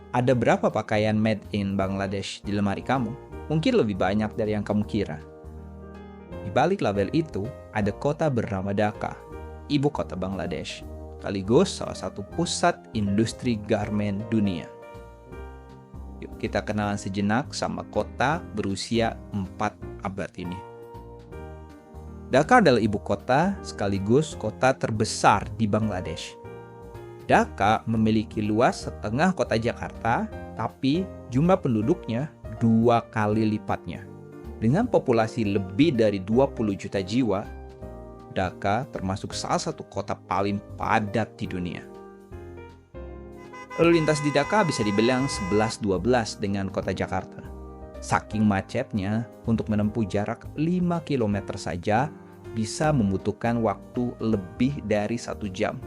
Ada berapa pakaian made in Bangladesh di lemari kamu? Mungkin lebih banyak dari yang kamu kira. Di balik label itu, ada kota bernama Dhaka, ibu kota Bangladesh, sekaligus salah satu pusat industri garmen dunia. Yuk kita kenalan sejenak sama kota berusia 4 abad ini. Dhaka adalah ibu kota sekaligus kota terbesar di Bangladesh. Dhaka memiliki luas setengah kota Jakarta, tapi jumlah penduduknya 2 kali lipatnya. Dengan populasi lebih dari 20 juta jiwa, Dhaka termasuk salah satu kota paling padat di dunia. Lalu lintas di Dhaka bisa dibilang 11-12 dengan kota Jakarta. Saking macetnya, untuk menempuh jarak 5 km saja bisa membutuhkan waktu lebih dari 1 jam.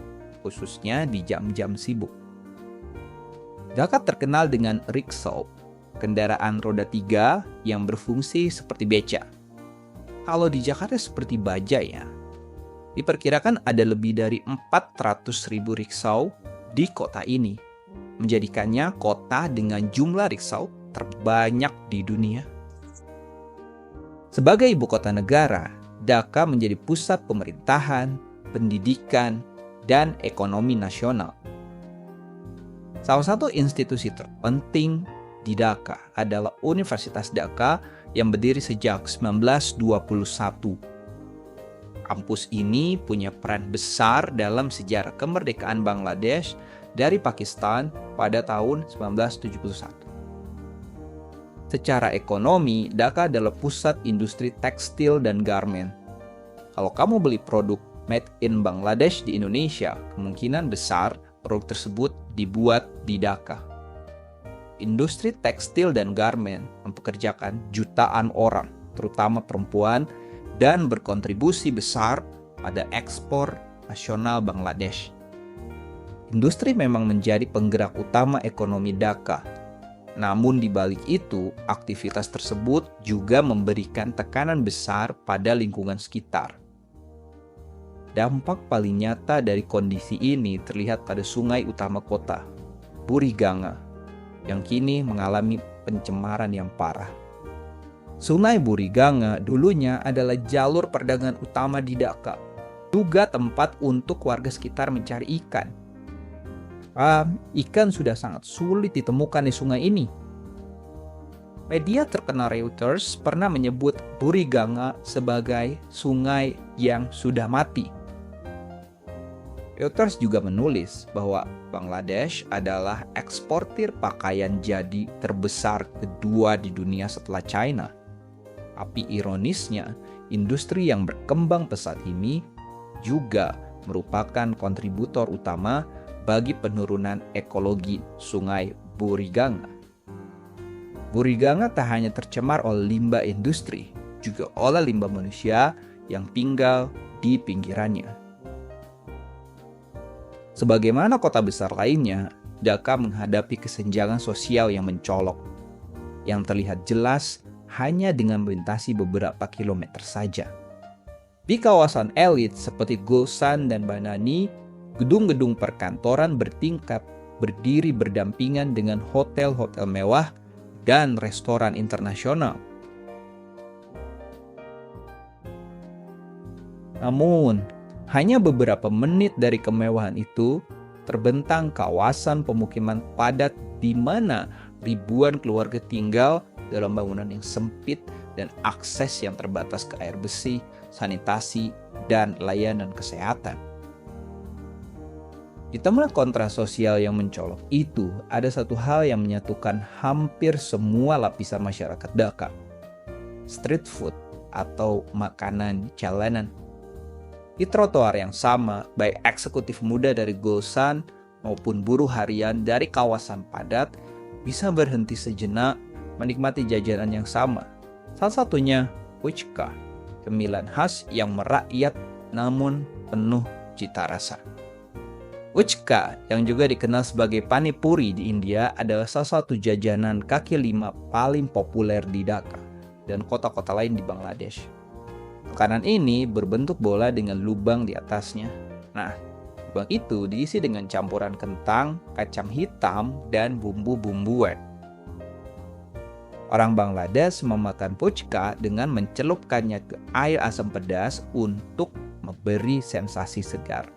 Khususnya di jam-jam sibuk. Dhaka terkenal dengan rickshaw, kendaraan roda 3 yang berfungsi seperti beca. Kalau di Jakarta seperti bajai ya. Diperkirakan ada lebih dari 400.000 rickshaw di kota ini, menjadikannya kota dengan jumlah rickshaw terbanyak di dunia. Sebagai ibu kota negara, Dhaka menjadi pusat pemerintahan, pendidikan, dan ekonomi nasional. Salah satu institusi terpenting di Dhaka adalah Universitas Dhaka yang berdiri sejak 1921. Kampus ini punya peran besar dalam sejarah kemerdekaan Bangladesh dari Pakistan pada tahun 1971. Secara ekonomi, Dhaka adalah pusat industri tekstil dan garmen. Kalau kamu beli produk made in Bangladesh di Indonesia, kemungkinan besar produk tersebut dibuat di Dhaka. Industri tekstil dan garmen mempekerjakan jutaan orang, terutama perempuan, dan berkontribusi besar pada ekspor nasional Bangladesh. Industri memang menjadi penggerak utama ekonomi Dhaka. Namun di balik itu, aktivitas tersebut juga memberikan tekanan besar pada lingkungan sekitar. Dampak paling nyata dari kondisi ini terlihat pada sungai utama kota, Buriganga, yang kini mengalami pencemaran yang parah. Sungai Buriganga dulunya adalah jalur perdagangan utama di Dhaka, juga tempat untuk warga sekitar mencari ikan. Ikan sudah sangat sulit ditemukan di sungai ini. Media terkenal Reuters pernah menyebut Buriganga sebagai sungai yang sudah mati. Reuters juga menulis bahwa Bangladesh adalah eksportir pakaian jadi terbesar kedua di dunia setelah China. Tapi ironisnya, industri yang berkembang pesat ini juga merupakan kontributor utama bagi penurunan ekologi sungai Buriganga. Buriganga tak hanya tercemar oleh limbah industri, juga oleh limbah manusia yang tinggal di pinggirannya. Sebagaimana kota besar lainnya, Dhaka menghadapi kesenjangan sosial yang mencolok, yang terlihat jelas hanya dengan melintasi beberapa kilometer saja. Di kawasan elit seperti Gulsan dan Banani, gedung-gedung perkantoran bertingkat berdiri berdampingan dengan hotel-hotel mewah dan restoran internasional. Namun, hanya beberapa menit dari kemewahan itu, terbentang kawasan pemukiman padat di mana ribuan keluarga tinggal dalam bangunan yang sempit dan akses yang terbatas ke air bersih, sanitasi, dan layanan kesehatan. Di tengah kontras sosial yang mencolok itu, ada satu hal yang menyatukan hampir semua lapisan masyarakat Dhaka. Street food atau makanan jalanan. Di trotoar yang sama, baik eksekutif muda dari Gulsan maupun buruh harian dari kawasan padat bisa berhenti sejenak menikmati jajanan yang sama. Salah satunya puchka, cemilan khas yang merakyat namun penuh cita rasa. Puchka, yang juga dikenal sebagai pani puri di India, adalah salah satu jajanan kaki lima paling populer di Dhaka dan kota-kota lain di Bangladesh. Makanan ini berbentuk bola dengan lubang di atasnya. Nah, Lubang itu diisi dengan campuran kentang, kacang hitam, dan bumbu-bumbuan. Orang Bangladesh memakan puchka dengan mencelupkannya ke air asam pedas untuk memberi sensasi segar.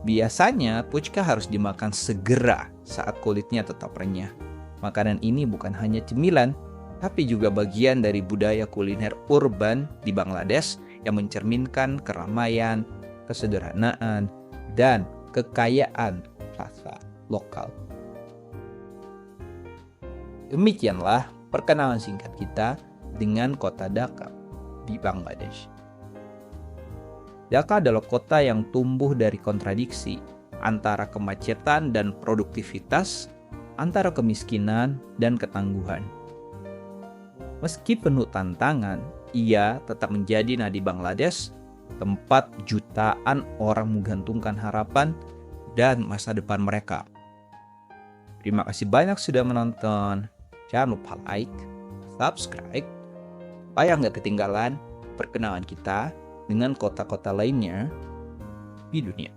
Biasanya, puchka harus dimakan segera saat kulitnya tetap renyah. Makanan ini bukan hanya cemilan, tapi juga bagian dari budaya kuliner urban di Bangladesh yang mencerminkan keramaian, kesederhanaan, dan kekayaan rasa lokal. Demikianlah perkenalan singkat kita dengan kota Dhaka di Bangladesh. Dhaka adalah kota yang tumbuh dari kontradiksi antara kemacetan dan produktivitas, antara kemiskinan dan ketangguhan. Meski penuh tantangan, ia tetap menjadi nadi Bangladesh, tempat jutaan orang menggantungkan harapan dan masa depan mereka. Terima kasih banyak sudah menonton. Jangan lupa like, subscribe, supaya nggak ketinggalan perkenalan kita dengan kota-kota lainnya di dunia.